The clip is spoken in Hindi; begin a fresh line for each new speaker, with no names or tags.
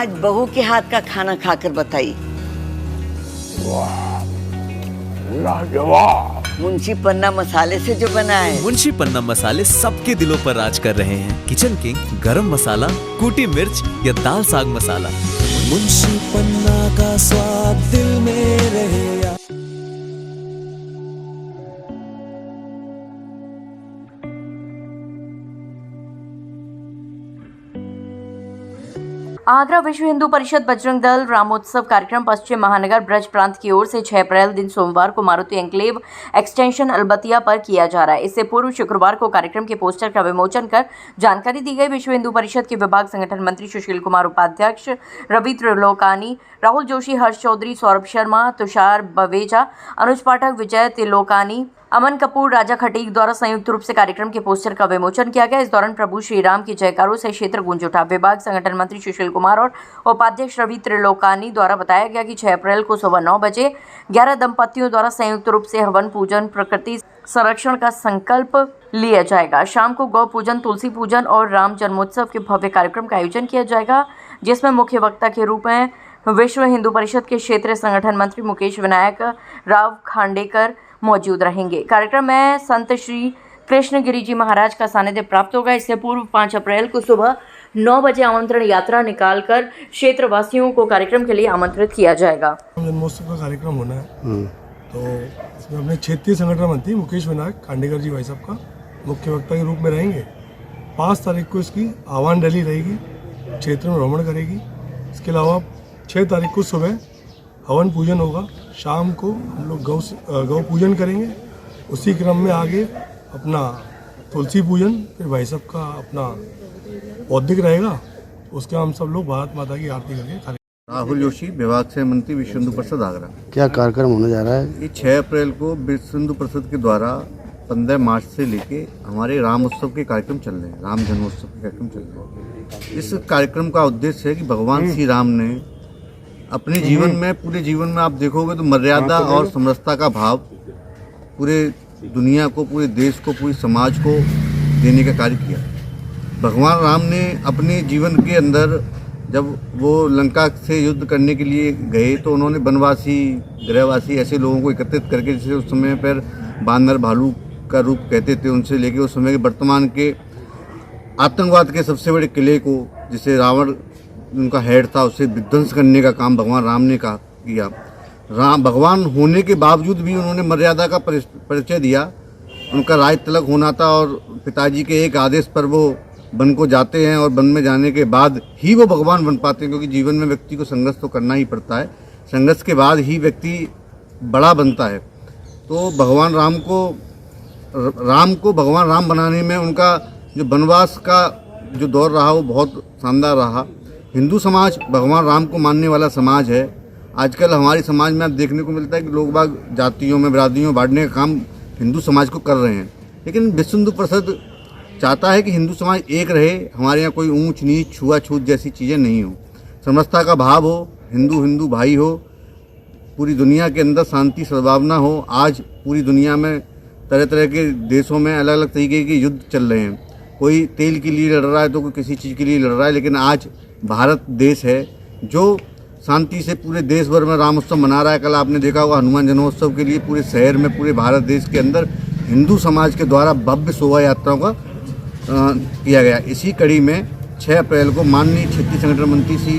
आज बहू के हाथ का खाना खाकर बताइए।
लाजवाब।
मुंशी पन्ना मसाले से जो बना है।
मुंशी पन्ना मसाले सबके दिलों पर राज कर रहे हैं। किचन किंग, गरम मसाला, कूटी मिर्च या दाल साग मसाला,
मुंशी पन्ना का स्वाद दिल में रहे।
आगरा विश्व हिंदू परिषद बजरंग दल रामोत्सव कार्यक्रम पश्चिम महानगर ब्रज प्रांत की ओर से 6 अप्रैल दिन सोमवार को मारुति एन्क्लेव एक्सटेंशन अलबतिया पर किया जा रहा है। इससे पूर्व शुक्रवार को कार्यक्रम के पोस्टर का विमोचन कर जानकारी दी गई। विश्व हिंदू परिषद के विभाग संगठन मंत्री सुशील कुमार, उपाध्यक्ष रवि त्रिलोकानी, राहुल जोशी, हर्ष चौधरी, सौरभ शर्मा, तुषार बवेजा, अनुज पाठक, विजय तिलोकानी, अमन कपूर, राजा खटीक द्वारा संयुक्त रूप से कार्यक्रम के पोस्टर का विमोचन किया गया। इस दौरान प्रभु श्री राम की जयकारों से क्षेत्र गूंज उठा। विभाग संगठन मंत्री सुशील कुमार और उपाध्यक्ष रवि त्रिलोकानी द्वारा बताया गया कि 6 अप्रैल को सुबह 9 बजे 11 दंपतियों द्वारा संयुक्त रूप से हवन पूजन, प्रकृति संरक्षण का संकल्प लिया जाएगा। शाम को गौ पूजन, तुलसी पूजन और राम जन्मोत्सव के भव्य कार्यक्रम का आयोजन किया जाएगा, जिसमें मुख्य वक्ता के रूप में विश्व हिंदू परिषद के क्षेत्रीय संगठन मंत्री मुकेश विनायक राव खांडेकर मौजूद रहेंगे। कार्यक्रम में संत श्री कृष्णगिरी जी महाराज का सानिध्य प्राप्त होगा। इससे पूर्व 5 अप्रैल को सुबह 9 बजे आमंत्रण यात्रा निकालकर क्षेत्रवासियों को कार्यक्रम के लिए आमंत्रित किया जाएगा।
जन्मोत्सव का कार्यक्रम होना है, तो इसमें अपने क्षेत्रीय संगठन मंत्री मुकेश विनायक खांडेकर जी भाई साहब का मुख्य वक्ता के रूप में रहेंगे। 5 तारीख को इसकी आह्वान रैली रहेगी, क्षेत्र में भ्रमण करेगी। इसके अलावा 6 तारीख को सुबह हवन पूजन होगा, शाम को हम लोग गौ पूजन करेंगे। उसी क्रम में आगे अपना तुलसी पूजन, फिर भाई साहब का अपना बौद्धिक रहेगा। उसके हम सब लोग भारत माता की आरती करके।
राहुल जोशी, विभाग से मंत्री, विश्व हिंदू परिषद आगरा।
क्या कार्यक्रम होने जा रहा है?
ये 6 अप्रैल को विश्व हिंदू परिषद के द्वारा 15 मार्च से लेके हमारे राम उत्सव के कार्यक्रम चल रहे हैं, राम जन्मोत्सव के कार्यक्रम चल रहे हैं। इस कार्यक्रम का उद्देश्य है कि भगवान श्री राम ने अपने जीवन में, पूरे जीवन में आप देखोगे तो मर्यादा और समरसता का भाव पूरे दुनिया को, पूरे देश को, पूरे समाज को देने का कार्य किया। भगवान राम ने अपने जीवन के अंदर जब वो लंका से युद्ध करने के लिए गए तो उन्होंने वनवासी, गृहवासी ऐसे लोगों को एकत्रित करके, जिसे उस समय पर बानर भालू का रूप कहते थे, उनसे लेके उस समय के वर्तमान के आतंकवाद के सबसे बड़े किले को, जिसे रावण उनका हेड था, उसे विध्वंस करने का काम भगवान राम ने किया। भगवान होने के बावजूद भी उन्होंने मर्यादा का परिचय दिया। उनका राज तिलक होना था और पिताजी के एक आदेश पर वो वन को जाते हैं और वन में जाने के बाद ही वो भगवान बन पाते हैं, क्योंकि जीवन में व्यक्ति को संघर्ष तो करना ही पड़ता है। संघर्ष के बाद ही व्यक्ति बड़ा बनता है। तो भगवान राम को भगवान राम बनाने में उनका जो वनवास का जो दौर रहा वो बहुत शानदार रहा। हिंदू समाज भगवान राम को मानने वाला समाज है। आजकल हमारे समाज में आप देखने को मिलता है कि लोग बाग जातियों में, बिरादरियों में बांटने का काम हिंदू समाज को कर रहे हैं, लेकिन विश्व हिंदू परिषद चाहता है कि हिंदू समाज एक रहे। हमारे यहाँ कोई ऊंच नीच, छुआछूत जैसी चीज़ें नहीं हो, समरसता का भाव हो, हिंदू भाई हो, पूरी दुनिया के अंदर शांति सद्भावना हो। आज पूरी दुनिया में तरह तरह के देशों में अलग अलग तरीके के युद्ध चल रहे हैं। कोई तेल के लिए लड़ रहा है तो कोई किसी चीज़ के लिए लड़ रहा है, लेकिन आज भारत देश है जो शांति से पूरे देश भर में राम उत्सव मना रहा है। कल आपने देखा होगा हनुमान जन्मोत्सव के लिए पूरे शहर में, पूरे भारत देश के अंदर हिंदू समाज के द्वारा भव्य शोभा यात्राओं का किया गया। इसी कड़ी में 6 अप्रैल को माननीय क्षेत्रीय संगठन मंत्री श्री